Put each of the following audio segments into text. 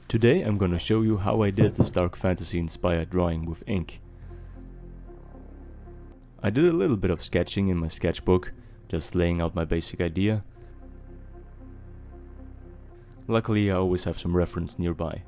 Today I'm gonna show you how I did this dark fantasy inspired drawing with ink. I did a little bit of sketching in my sketchbook, just laying out my basic idea. Luckily I always have some reference nearby.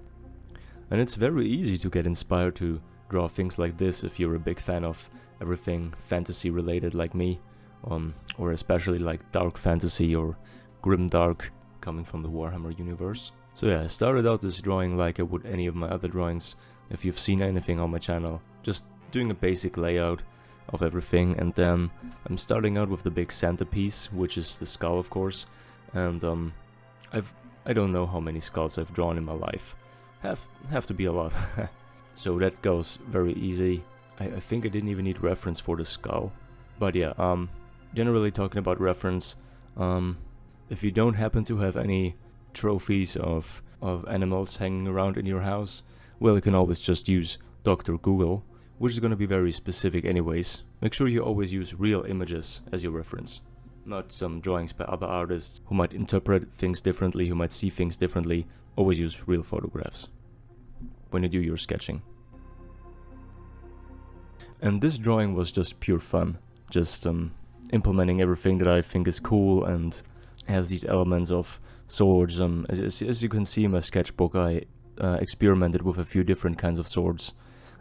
And it's very easy to get inspired to draw things like this if you're a big fan of everything fantasy related like me, or especially like dark fantasy or grim dark coming from the Warhammer universe. So yeah, I started out this drawing like I would any of my other drawings if you've seen anything on my channel, just doing a basic layout of everything, and then I'm starting out with the big centerpiece, which is the skull of course, and I don't know how many skulls I've drawn in my life. Have to be a lot. So that goes very easy. I think I didn't even need reference for the skull. But yeah, generally talking about reference, if you don't happen to have any trophies of animals hanging around in your house, well, you can always just use Dr. Google, which is going to be very specific anyways. Make sure you always use real images as your reference, not some drawings by other artists who might interpret things differently, who might see things differently. Always use real photographs when you do your sketching. And this drawing was just pure fun, just implementing everything that I think is cool and has these elements of swords. As you can see in my sketchbook, I experimented with a few different kinds of swords.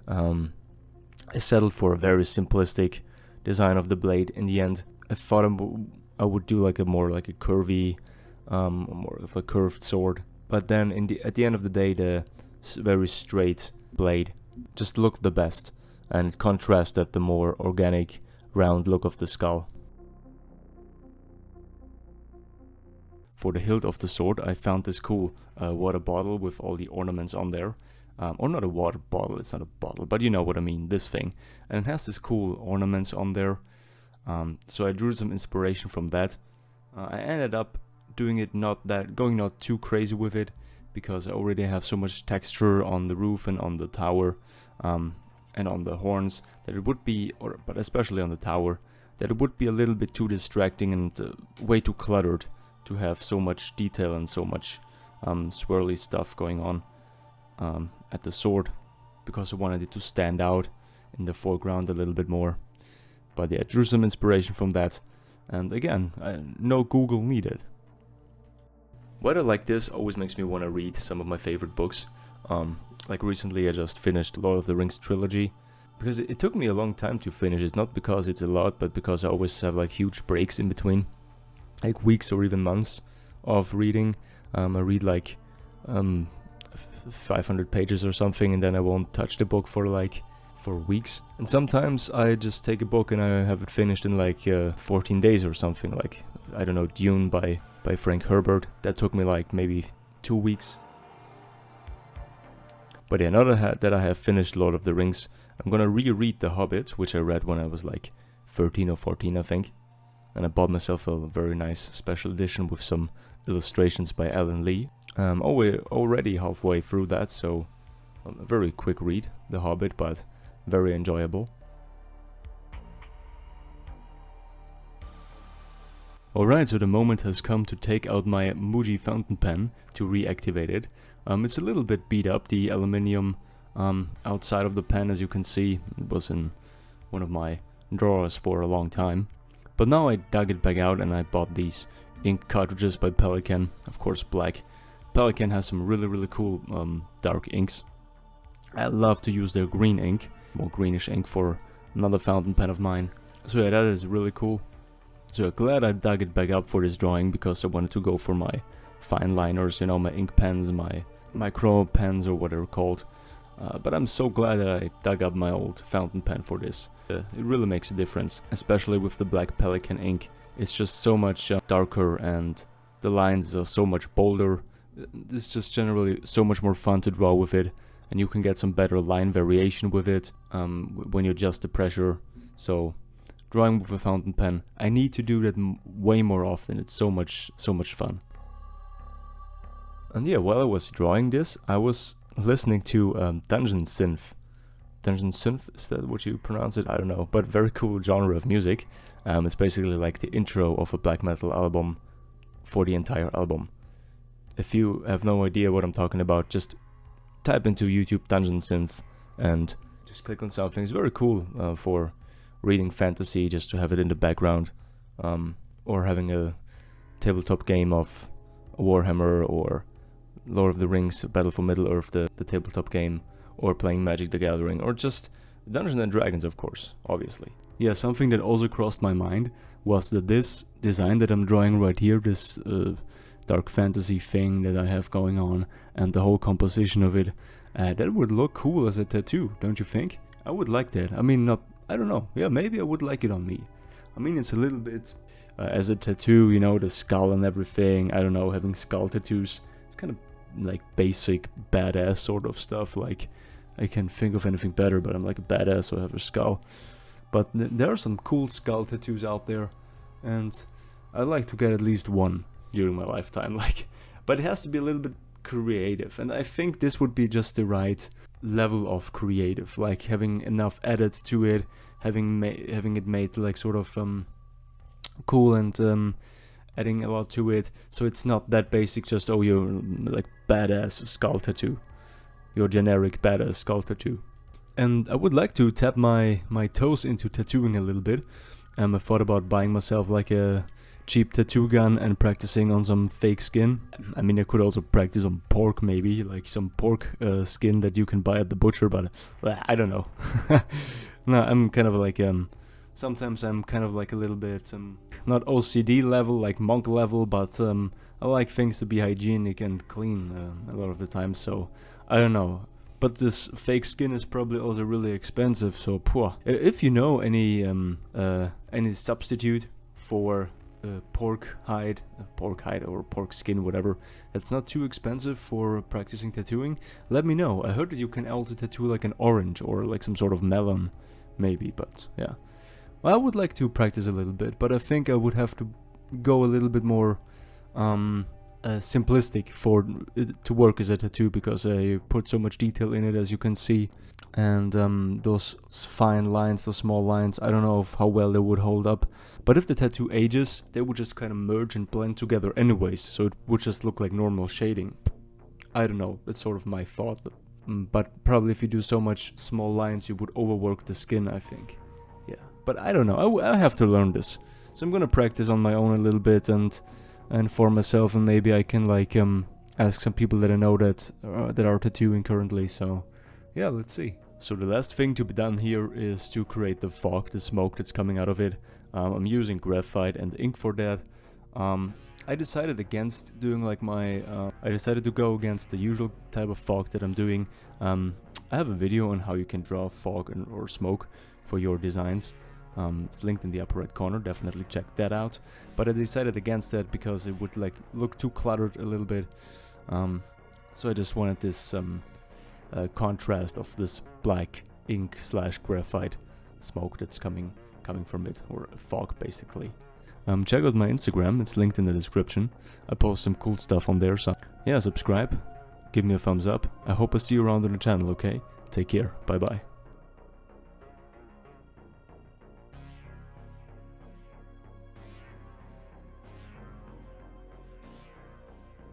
I settled for a very simplistic design of the blade. In the end, I thought I would do like a more like a curvy, more of a curved sword. But then at the end of the day, the very straight blade just looked the best, and it contrasted the more organic, round look of the skull. For the hilt of the sword, I found this cool water bottle with all the ornaments on there. Or not a water bottle, it's not a bottle, but you know what I mean, this thing. And it has this cool ornaments on there. So I drew some inspiration from that. I ended up doing it going not too crazy with it, because I already have so much texture on the roof and on the tower, and on the horns, that it would be, but especially on the tower, that it would be a little bit too distracting and way too cluttered to have so much detail and so much swirly stuff going on at the sword, because I wanted it to stand out in the foreground a little bit more. But yeah, I drew some inspiration from that, and again, no Google needed. Weather like this always makes me want to read some of my favorite books. Like recently I just finished Lord of the Rings trilogy, because it took me a long time to finish it, not because it's a lot, but because I always have like huge breaks in between, like weeks or even months of reading. I read like 500 pages or something, and then I won't touch the book for weeks. And sometimes I just take a book and I have it finished in like 14 days or something, like, I don't know, Dune by Frank Herbert. That took me like maybe 2 weeks. But yeah, now that I have finished Lord of the Rings, I'm gonna reread The Hobbit, which I read when I was like 13 or 14, I think. And I bought myself a very nice special edition with some illustrations by Alan Lee. I'm already halfway through that, so a very quick read, The Hobbit, but very enjoyable. Alright, so the moment has come to take out my Muji fountain pen to reactivate it. It's a little bit beat up, the aluminium outside of the pen, as you can see. It was in one of my drawers for a long time. But now I dug it back out and I bought these ink cartridges by Pelikan, of course black. Pelikan has some really cool dark inks. I love to use their green ink, more greenish ink, for another fountain pen of mine. So yeah, that is really cool. So glad I dug it back up for this drawing, because I wanted to go for my fine liners, you know, my ink pens, my micro pens, or what they're called. But I'm so glad that I dug up my old fountain pen for this. It really makes a difference, especially with the black Pelikan ink. It's just so much darker, and the lines are so much bolder. It's just generally so much more fun to draw with it, and you can get some better line variation with it when you adjust the pressure. So drawing with a fountain pen, I need to do that way more often. It's so much fun. And yeah, while I was drawing this, I was listening to Dungeon Synth. Dungeon Synth, is that what you pronounce it? I don't know, but very cool genre of music. It's basically like the intro of a black metal album for the entire album. If you have no idea what I'm talking about, just type into YouTube dungeon synth and just click on something. It's very cool for reading fantasy, just to have it in the background, or having a tabletop game of Warhammer or Lord of the Rings, Battle for Middle-earth, the tabletop game, or playing Magic the Gathering, or just Dungeons and Dragons, of course, obviously. Yeah, something that also crossed my mind was that this design that I'm drawing right here, this dark fantasy thing that I have going on, and the whole composition of it, that would look cool as a tattoo, don't you think? I would like that. I mean, I don't know. Yeah, maybe I would like it on me. I mean, it's a little bit as a tattoo, you know, the skull and everything. I don't know, having skull tattoos. It's kind of like basic badass sort of stuff. Like, I can't think of anything better, but I'm like a badass, so I have a skull. But there are some cool skull tattoos out there, and I'd like to get at least one during my lifetime. Like, but it has to be a little bit creative, and I think this would be just the right level of creative, like having enough added to it, having it made like sort of cool, and adding a lot to it, so it's not that basic, just oh, you're like badass skull tattoo, your generic badass skull tattoo. And I would like to tap my toes into tattooing a little bit. I thought about buying myself like a cheap tattoo gun and practicing on some fake skin. I mean, I could also practice on pork, maybe, like some pork skin that you can buy at the butcher, but I don't know. No, I'm kind of like, sometimes I'm kind of like a little bit, not OCD level, like monk level, but I like things to be hygienic and clean a lot of the time, so I don't know. But this fake skin is probably also really expensive, so poor. If you know any substitute for pork hide or pork skin, whatever, that's not too expensive for practicing tattooing, let me know. I heard that you can also tattoo like an orange or like some sort of melon, maybe, but yeah. Well, I would like to practice a little bit, but I think I would have to go a little bit more simplistic for it to work as a tattoo, because I put so much detail in it, as you can see, and those fine lines, those small lines, I don't know how well they would hold up, but if the tattoo ages, they would just kind of merge and blend together anyways, so it would just look like normal shading. I don't know, that's sort of my thought, but probably if you do so much small lines, you would overwork the skin, I think. Yeah, but I don't know, I have to learn this, so I'm gonna practice on my own a little bit and for myself, and maybe I can like ask some people that I know that are tattooing currently. So yeah, let's see. So the last thing to be done here is to create the fog, the smoke that's coming out of it. I'm using graphite and ink for that. I decided against doing like I decided to go against the usual type of fog that I'm doing. I have a video on how you can draw fog or smoke for your designs. It's linked in the upper right corner, definitely check that out. But I decided against that because it would like look too cluttered a little bit. So I just wanted this contrast of this black ink / graphite smoke that's coming from it, or fog basically. Check out my Instagram, it's linked in the description. I post some cool stuff on there, so yeah, subscribe, give me a thumbs up. I hope I see you around on the channel, okay? Take care, bye bye.